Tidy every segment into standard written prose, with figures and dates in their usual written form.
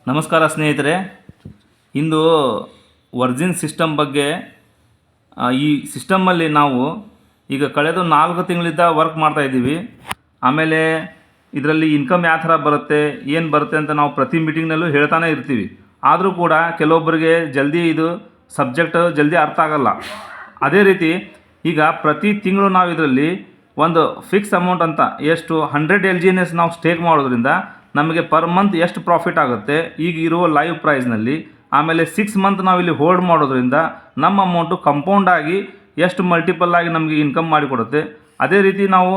ನಮಸ್ಕಾರ ಸ್ನೇಹಿತರೆ. ಇಂದು Virgin system ಬಗ್ಗೆ ಈ ಸಿಸ್ಟಮಲ್ಲಿ ನಾವು ಈಗ ಕಳೆದ 4 ತಿಂಗಳಿಂದ ವರ್ಕ್ ಮಾಡ್ತಾ ಇದ್ದೀವಿ. ಆಮೇಲೆ ಇದರಲ್ಲಿ ಇನ್ಕಮ್ ಯಾವ ಥರ ಬರುತ್ತೆ, ಏನು ಬರುತ್ತೆ ಅಂತ ನಾವು ಪ್ರತಿ ಮೀಟಿಂಗ್ನಲ್ಲೂ ಹೇಳ್ತಾನೆ ಇರ್ತೀವಿ. ಆದರೂ ಕೂಡ ಕೆಲವೊಬ್ಬರಿಗೆ ಇದು ಸಬ್ಜೆಕ್ಟ್ ಜಲ್ದಿ ಅರ್ಥ ಆಗಲ್ಲ. ಅದೇ ರೀತಿ ಈಗ ಪ್ರತಿ ತಿಂಗಳು ನಾವು ಇದರಲ್ಲಿ ಒಂದು ಫಿಕ್ಸ್ ಅಮೌಂಟ್ ಅಂತ ಎಷ್ಟು 100 LGNS ನಾವು ಸ್ಟೇಕ್ ಮಾಡೋದ್ರಿಂದ ನಮಗೆ ಪರ್ ಮಂತ್ ಎಷ್ಟು ಪ್ರಾಫಿಟ್ ಆಗುತ್ತೆ ಈಗ ಇರುವ ಲೈವ್ ಪ್ರೈಸ್ನಲ್ಲಿ. ಆಮೇಲೆ 6 ಮಂತ್ ನಾವು ಇಲ್ಲಿ ಹೋಲ್ಡ್ ಮಾಡೋದ್ರಿಂದ ನಮ್ಮ ಅಮೌಂಟು ಕಂಪೌಂಡ್ ಆಗಿ ಎಷ್ಟು ಮಲ್ಟಿಪಲ್ ಆಗಿ ನಮಗೆ ಇನ್ಕಮ್ ಮಾಡಿಕೊಡುತ್ತೆ. ಅದೇ ರೀತಿ ನಾವು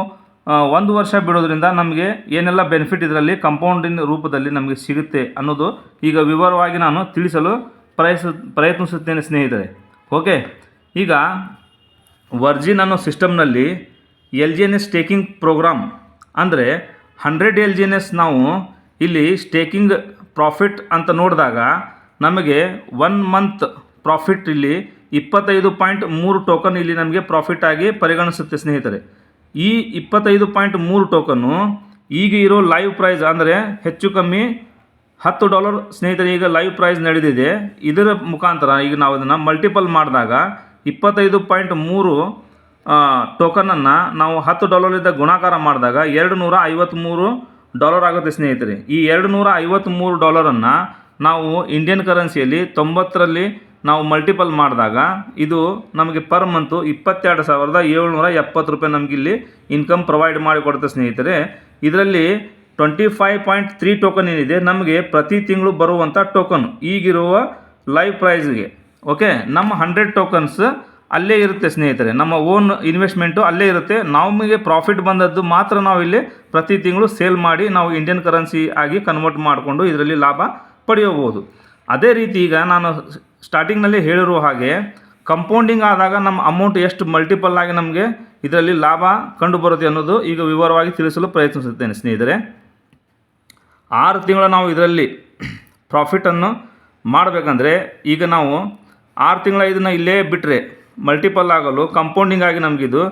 1 ವರ್ಷ ಬಿಡೋದ್ರಿಂದ ನಮಗೆ ಏನೆಲ್ಲ ಬೆನಿಫಿಟ್ ಇದರಲ್ಲಿ ಕಂಪೌಂಡಿನ ರೂಪದಲ್ಲಿ ನಮಗೆ ಸಿಗುತ್ತೆ ಅನ್ನೋದು ಈಗ ವಿವರವಾಗಿ ನಾನು ತಿಳಿಸಲು ಪ್ರಯತ್ನಿಸುತ್ತೇನೆ ಸ್ನೇಹಿತರೆ. ಓಕೆ, ಈಗ ವರ್ಜಿನ್ ಅನ್ನೋ ಸಿಸ್ಟಮ್ನಲ್ಲಿ LGNS ಸ್ಟೇಕಿಂಗ್ ಪ್ರೋಗ್ರಾಮ್ ಅಂದರೆ 100 LGNS ನಾವು ಇಲ್ಲಿ ಸ್ಟೇಕಿಂಗ್ ಪ್ರಾಫಿಟ್ ಅಂತ ನೋಡಿದಾಗ ನಮಗೆ 1 ಮಂತ್ ಪ್ರಾಫಿಟ್ ಇಲ್ಲಿ 25.3 ಟೋಕನ್ ಇಲ್ಲಿ ನಮಗೆ ಪ್ರಾಫಿಟ್ ಆಗಿ ಪರಿಗಣಿಸುತ್ತೆ ಸ್ನೇಹಿತರೆ. ಈ 25.3 ಟೋಕನ್ನು ಈಗ ಇರೋ ಲೈವ್ ಪ್ರೈಸ್ ಅಂದರೆ ಹೆಚ್ಚು ಕಮ್ಮಿ $10 ಸ್ನೇಹಿತರೆ. ಈಗ ಲೈವ್ ಪ್ರೈಸ್ ನಡೆದಿದೆ. ಇದರ ಮುಖಾಂತರ ಈಗ ನಾವು ಅದನ್ನು ಮಲ್ಟಿಪಲ್ ಮಾಡಿದಾಗ 25.3 ಟೋಕನನ್ನು ನಾವು $10 ಗುಣಾಕಾರ ಮಾಡಿದಾಗ $253 ಆಗುತ್ತೆ ಸ್ನೇಹಿತರೆ. ಈ $253 ನಾವು ಇಂಡಿಯನ್ ಕರೆನ್ಸಿಯಲ್ಲಿ 90ರಲ್ಲಿ ನಾವು ಮಲ್ಟಿಪಲ್ ಮಾಡಿದಾಗ ಇದು ನಮಗೆ ಪರ್ ಮಂತು $22,770 ನಮಗಿಲ್ಲಿ ಇನ್ಕಮ್ ಪ್ರೊವೈಡ್ ಮಾಡಿಕೊಡುತ್ತೆ ಸ್ನೇಹಿತರೆ. ಇದರಲ್ಲಿ 25.3 ಟೋಕನ್ ಏನಿದೆ ನಮಗೆ ಪ್ರತಿ ತಿಂಗಳು ಬರುವಂಥ ಟೋಕನ್ ಈಗಿರುವ ಲೈವ್ ಪ್ರೈಸ್ಗೆ. ಓಕೆ, ನಮ್ಮ 100 ಟೋಕನ್ಸ್ ಅಲ್ಲೇ ಇರುತ್ತೆ ಸ್ನೇಹಿತರೆ. ನಮ್ಮ ಓನ್ ಇನ್ವೆಸ್ಟ್ಮೆಂಟು ಅಲ್ಲೇ ಇರುತ್ತೆ. ನಮಗೆ ಪ್ರಾಫಿಟ್ ಬಂದದ್ದು ಮಾತ್ರ ನಾವು ಇಲ್ಲಿ ಪ್ರತಿ ತಿಂಗಳು ಸೇಲ್ ಮಾಡಿ ನಾವು ಇಂಡಿಯನ್ ಕರೆನ್ಸಿ ಆಗಿ ಕನ್ವರ್ಟ್ ಮಾಡಿಕೊಂಡು ಇದರಲ್ಲಿ ಲಾಭ ಪಡೆಯಬಹುದು. ಅದೇ ರೀತಿ ಈಗ ನಾನು ಸ್ಟಾರ್ಟಿಂಗ್ನಲ್ಲಿ ಹೇಳಿರುವ ಹಾಗೆ ಕಂಪೌಂಡಿಂಗ್ ಆದಾಗ ನಮ್ಮ ಅಮೌಂಟ್ ಎಷ್ಟು ಮಲ್ಟಿಪಲ್ ಆಗಿ ನಮಗೆ ಇದರಲ್ಲಿ ಲಾಭ ಕಂಡುಬರುತ್ತೆ ಅನ್ನೋದು ಈಗ ವಿವರವಾಗಿ ತಿಳಿಸಲು ಪ್ರಯತ್ನಿಸುತ್ತೇನೆ ಸ್ನೇಹಿತರೆ. 6 ತಿಂಗಳು ನಾವು ಇದರಲ್ಲಿ ಪ್ರಾಫಿಟನ್ನು ಮಾಡಬೇಕಂದ್ರೆ ಈಗ ನಾವು 6 ತಿಂಗಳ ಇದನ್ನು ಇಲ್ಲೇ ಬಿಟ್ಟರೆ ಮಲ್ಟಿಪಲ್ ಆಗಲು ಕಂಪೌಂಡಿಂಗ್ ಆಗಿ ನಮಗಿದು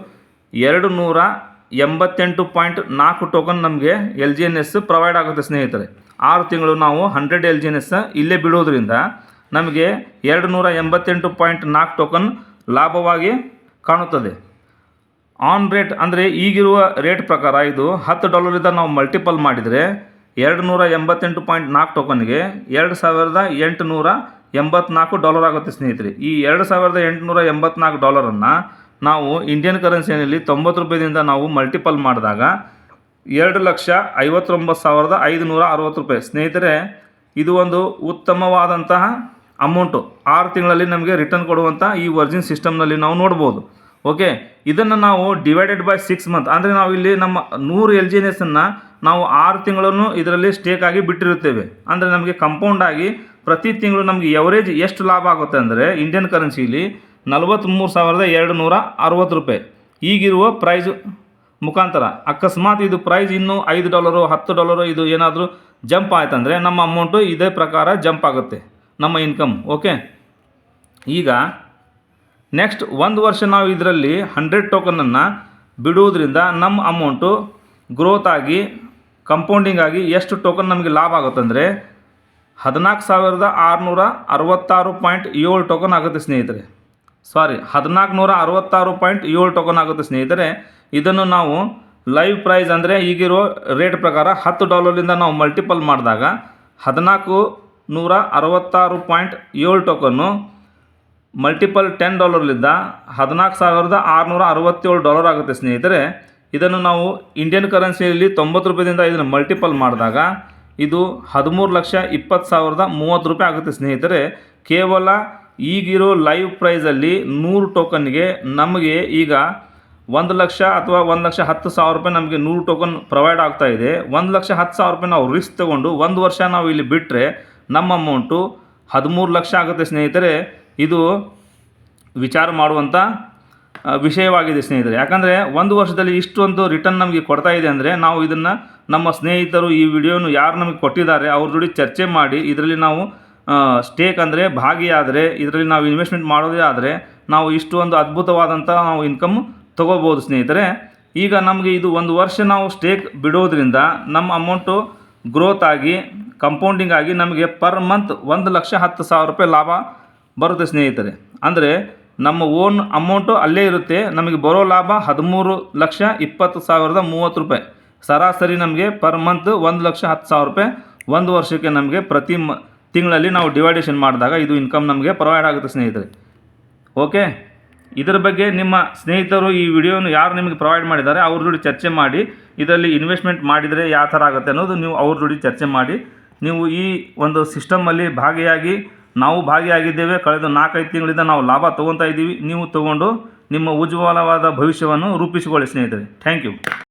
288.4 ಟೋಕನ್ ನಮಗೆ LGNS ಪ್ರೊವೈಡ್ ಆಗುತ್ತೆ ಸ್ನೇಹಿತರೆ. 6 ತಿಂಗಳು ನಾವು 100 LGNS ಇಲ್ಲೇ ಬಿಡೋದ್ರಿಂದ ನಮಗೆ 288.4 ಟೋಕನ್ ಲಾಭವಾಗಿ ಕಾಣುತ್ತದೆ. ಆನ್ ರೇಟ್ ಅಂದರೆ ಈಗಿರುವ ರೇಟ್ ಪ್ರಕಾರ ಇದು $10 ನಾವು ಮಲ್ಟಿಪಲ್ ಮಾಡಿದರೆ 288.4 ಟೋಕನ್ಗೆ $2,884 ಆಗುತ್ತೆ ಸ್ನೇಹಿತರೆ. ಈ $2,884 ನಾವು ಇಂಡಿಯನ್ ಕರೆನ್ಸಿಯಲ್ಲಿ 90 ರೂಪಾಯಿದಿಂದ ನಾವು ಮಲ್ಟಿಪಲ್ ಮಾಡಿದಾಗ $2,59,560 ಸ್ನೇಹಿತರೆ. ಇದು ಒಂದು ಉತ್ತಮವಾದಂತಹ ಅಮೌಂಟು 6 ತಿಂಗಳಲ್ಲಿ ನಮಗೆ ರಿಟರ್ನ್ ಕೊಡುವಂಥ ಈ ವರ್ಜಿನ್ ಸಿಸ್ಟಮ್ನಲ್ಲಿ ನಾವು ನೋಡ್ಬೋದು. ಓಕೆ, ಇದನ್ನು ನಾವು ಡಿವೈಡೆಡ್ ಬೈ 6 ಮಂತ್ ಅಂದರೆ ನಾವು ಇಲ್ಲಿ ನಮ್ಮ 100 LGNSನ್ನು ನಾವು 6 ತಿಂಗಳನ್ನು ಇದರಲ್ಲಿ ಸ್ಟೇಕ್ ಆಗಿ ಬಿಟ್ಟಿರುತ್ತೇವೆ. ಅಂದರೆ ನಮಗೆ ಕಂಪೌಂಡ್ ಆಗಿ ಪ್ರತಿ ತಿಂಗಳು ನಮಗೆ ಎವರೇಜ್ ಎಷ್ಟು ಲಾಭ ಆಗುತ್ತೆ ಅಂದರೆ ಇಂಡಿಯನ್ ಕರೆನ್ಸಿಲಿ $43,260 ಈಗಿರುವ ಪ್ರೈಸ್ ಮುಖಾಂತರ. ಅಕಸ್ಮಾತ್ ಇದು ಪ್ರೈಸ್ ಇನ್ನೂ $5 $10 ಇದು ಏನಾದರೂ ಜಂಪ್ ಆಯ್ತಂದರೆ ನಮ್ಮ ಅಮೌಂಟು ಇದೇ ಪ್ರಕಾರ ಜಂಪ್ ಆಗುತ್ತೆ ನಮ್ಮ ಇನ್ಕಮ್. ಓಕೆ, ಈಗ ನೆಕ್ಸ್ಟ್ 1 ವರ್ಷ ನಾವು ಇದರಲ್ಲಿ 100 ಟೋಕನನ್ನು ಬಿಡುವುದರಿಂದ ನಮ್ಮ ಅಮೌಂಟು ಗ್ರೋತ್ ಆಗಿ ಕಂಪೌಂಡಿಂಗ್ ಆಗಿ ಎಷ್ಟು ಟೋಕನ್ ನಮಗೆ ಲಾಭ ಆಗುತ್ತೆ ಅಂದರೆ 14,666.7 ಟೋಕನ್ ಆಗುತ್ತೆ ಸ್ನೇಹಿತರೆ. 1466.7 ಟೋಕನ್ ಆಗುತ್ತೆ ಸ್ನೇಹಿತರೆ. ಇದನ್ನು ನಾವು ಲೈವ್ ಪ್ರೈಸ್ ಅಂದರೆ ಈಗಿರೋ ರೇಟ್ ಪ್ರಕಾರ $10 ನಾವು ಮಲ್ಟಿಪಲ್ ಮಾಡಿದಾಗ 1466.7 ಟೋಕನ್ನು ಮಲ್ಟಿಪಲ್ $10 $14,667 ಆಗುತ್ತೆ ಸ್ನೇಹಿತರೆ. ಇದನ್ನು ನಾವು ಇಂಡಿಯನ್ ಕರೆನ್ಸಿಯಲ್ಲಿ 90 ರೂಪಾಯಿದಿಂದ ಇದನ್ನು ಮಲ್ಟಿಪಲ್ ಮಾಡಿದಾಗ ಇದು 13,20,030 ಆಗುತ್ತೆ ಸ್ನೇಹಿತರೆ. ಕೇವಲ ಈಗಿರೋ ಲೈವ್ ಪ್ರೈಸಲ್ಲಿ 100 ಟೋಕನ್ಗೆ ನಮಗೆ ಈಗ 1 ಲಕ್ಷ ಅಥವಾ 1,10,000 ನಮಗೆ 100 ಟೋಕನ್ ಪ್ರೊವೈಡ್ ಆಗ್ತಾ ಇದೆ. 1,10,000 ನಾವು ರಿಸ್ಕ್ ತೊಗೊಂಡು 1 ವರ್ಷ ನಾವು ಇಲ್ಲಿ ಬಿಟ್ಟರೆ ನಮ್ಮ ಅಮೌಂಟು 13 ಲಕ್ಷ ಆಗುತ್ತೆ ಸ್ನೇಹಿತರೆ. ಇದು ವಿಚಾರ ಮಾಡುವಂಥ ವಿಷಯವಾಗಿದೆ ಸ್ನೇಹಿತರೆ. ಯಾಕಂದರೆ 1 ವರ್ಷದಲ್ಲಿ ಇಷ್ಟೊಂದು ರಿಟರ್ನ್ ನಮಗೆ ಕೊಡ್ತಾ ಇದೆ ಅಂದರೆ ನಾವು ಇದನ್ನು ನಮ್ಮ ಸ್ನೇಹಿತರು ಈ ವಿಡಿಯೋನು ಯಾರು ನಮಗೆ ಕೊಟ್ಟಿದ್ದಾರೆ ಅವ್ರ ಜೊತೆ ಚರ್ಚೆ ಮಾಡಿ ಇದರಲ್ಲಿ ನಾವು ಸ್ಟೇಕ್ ಅಂದರೆ ಭಾಗಿಯಾದರೆ ಇದರಲ್ಲಿ ನಾವು ಇನ್ವೆಸ್ಟ್ಮೆಂಟ್ ಮಾಡೋದೇ ಆದರೆ ನಾವು ಇಷ್ಟು ಒಂದು ಅದ್ಭುತವಾದಂಥ ನಾವು ಇನ್ಕಮ್ ತೊಗೋಬೋದು ಸ್ನೇಹಿತರೆ. ಈಗ ನಮಗೆ ಇದು 1 ವರ್ಷ ನಾವು ಸ್ಟೇಕ್ ಬಿಡೋದ್ರಿಂದ ನಮ್ಮ ಅಮೌಂಟು ಗ್ರೋತ್ ಆಗಿ ಕಂಪೌಂಡಿಂಗ್ ಆಗಿ ನಮಗೆ ಪರ್ ಮಂತ್ 1,10,000 ಲಾಭ ಬರುತ್ತೆ ಸ್ನೇಹಿತರೆ. ಅಂದರೆ ನಮ್ಮ ಓನ್ ಅಮೌಂಟು ಅಲ್ಲೇ ಇರುತ್ತೆ, ನಮಗೆ ಬರೋ ಲಾಭ 13,20,30 ಸರಾಸರಿ ನಮಗೆ ಪರ್ ಮಂತ್ 1,10,000 ಒಂದು ವರ್ಷಕ್ಕೆ ನಮಗೆ ಪ್ರತಿ ತಿಂಗಳಲ್ಲಿ ನಾವು ಡಿವೈಡೇಷನ್ ಮಾಡಿದಾಗ ಇದು ಇನ್ಕಮ್ ನಮಗೆ ಪ್ರೊವೈಡ್ ಆಗುತ್ತೆ ಸ್ನೇಹಿತರೆ. ಓಕೆ, ಇದರ ಬಗ್ಗೆ ನಿಮ್ಮ ಸ್ನೇಹಿತರು ಈ ವಿಡಿಯೋನ ಯಾರು ನಿಮಗೆ ಪ್ರೊವೈಡ್ ಮಾಡಿದ್ದಾರೆ ಅವ್ರ ಜೋಡಿ ಚರ್ಚೆ ಮಾಡಿ, ಇದರಲ್ಲಿ ಇನ್ವೆಸ್ಟ್ಮೆಂಟ್ ಮಾಡಿದರೆ ಯಾವ ಥರ ಆಗುತ್ತೆ ಅನ್ನೋದು ನೀವು ಅವ್ರ ಜೋಡಿ ಚರ್ಚೆ ಮಾಡಿ. ನೀವು ಈ ಒಂದು ಸಿಸ್ಟಮಲ್ಲಿ ನಾವು ಭಾಗಿಯಾಗಿದ್ದೇವೆ. ಕಳೆದ 4-5 ತಿಂಗಳಿಂದ ನಾವು ಲಾಭ ತೊಗೊತಾ ಇದ್ದೀವಿ. ನೀವು ತೊಗೊಂಡು ನಿಮ್ಮ ಉಜ್ವಲವಾದ ಭವಿಷ್ಯವನ್ನು ರೂಪಿಸಿಕೊಳ್ಳಿ ಸ್ನೇಹಿತರೆ. Thank you.